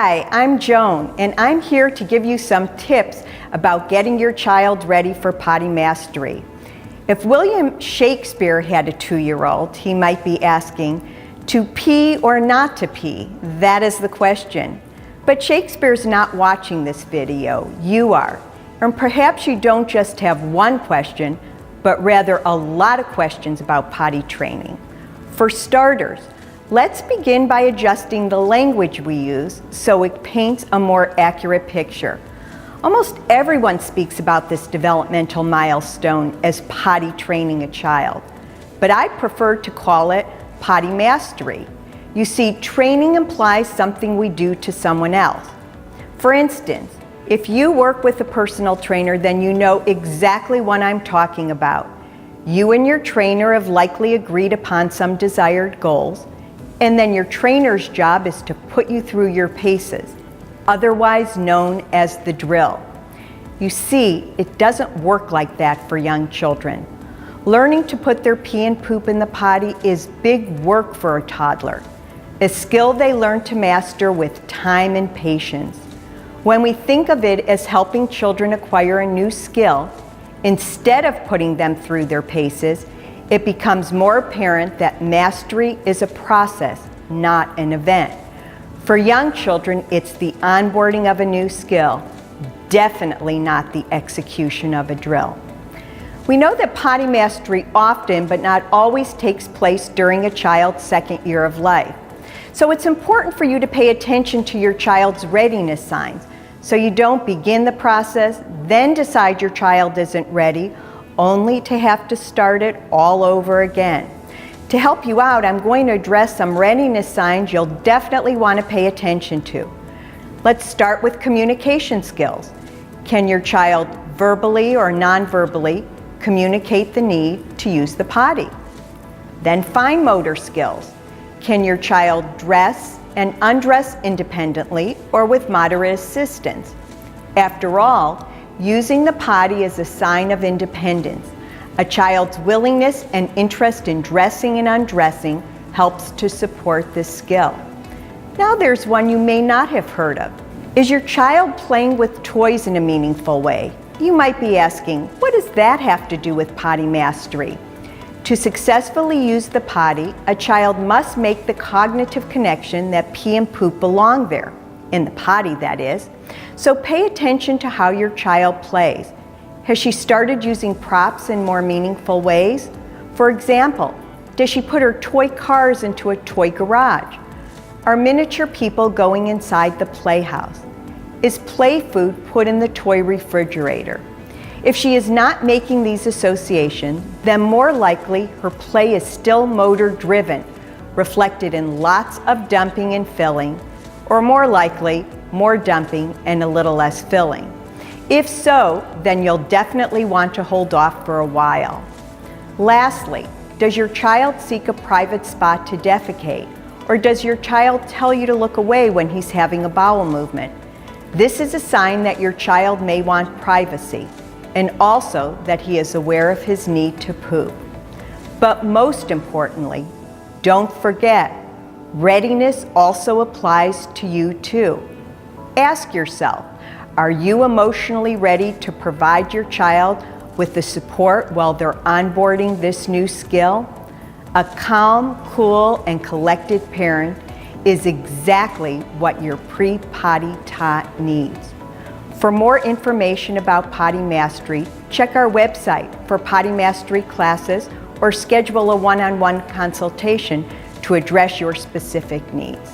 Hi, I'm Joan, and I'm here to give you some tips about getting your child ready for potty mastery. If William Shakespeare had a 2-year-old, he might be asking, to pee or not to pee? That is the question. But Shakespeare's not watching this video, you are. And perhaps you don't just have one question, but rather a lot of questions about potty training. For starters, let's begin by adjusting the language we use so it paints a more accurate picture. Almost everyone speaks about this developmental milestone as potty training a child, but I prefer to call it potty mastery. You see, training implies something we do to someone else. For instance, if you work with a personal trainer, then you know exactly what I'm talking about. You and your trainer have likely agreed upon some desired goals, and then your trainer's job is to put you through your paces, otherwise known as the drill. You see, it doesn't work like that for young children. Learning to put their pee and poop in the potty is big work for a toddler, a skill they learn to master with time and patience. When we think of it as helping children acquire a new skill, instead of putting them through their paces, it becomes more apparent that mastery is a process, not an event. For young children, it's the onboarding of a new skill, definitely not the execution of a drill. We know that potty mastery often, but not always, takes place during a child's second year of life. So it's important for you to pay attention to your child's readiness signs, so you don't begin the process, then decide your child isn't ready, only to have to start it all over again. To help you out, I'm going to address some readiness signs you'll definitely want to pay attention to. Let's start with communication skills. Can your child verbally or non-verbally communicate the need to use the potty? Then fine motor skills. Can your child dress and undress independently or with moderate assistance? After all, using the potty is a sign of independence. A child's willingness and interest in dressing and undressing helps to support this skill. Now there's one you may not have heard of. Is your child playing with toys in a meaningful way? You might be asking, what does that have to do with potty mastery? To successfully use the potty, a child must make the cognitive connection that pee and poop belong there, in the potty that is. So pay attention to how your child plays. Has she started using props in more meaningful ways? For example, does she put her toy cars into a toy garage? Are miniature people going inside the playhouse? Is play food put in the toy refrigerator? If she is not making these associations, then more likely her play is still motor driven, reflected in lots of dumping and filling, or more likely, more dumping and a little less filling. If so, then you'll definitely want to hold off for a while. Lastly, does your child seek a private spot to defecate? Or does your child tell you to look away when he's having a bowel movement? This is a sign that your child may want privacy, and also that he is aware of his need to poop. But most importantly, don't forget, readiness also applies to you too. Ask yourself, are you emotionally ready to provide your child with the support while they're onboarding this new skill? A calm, cool, and collected parent is exactly what your pre-potty tot needs. For more information about potty mastery, check our website for potty mastery classes or schedule a one-on-one consultation to address your specific needs.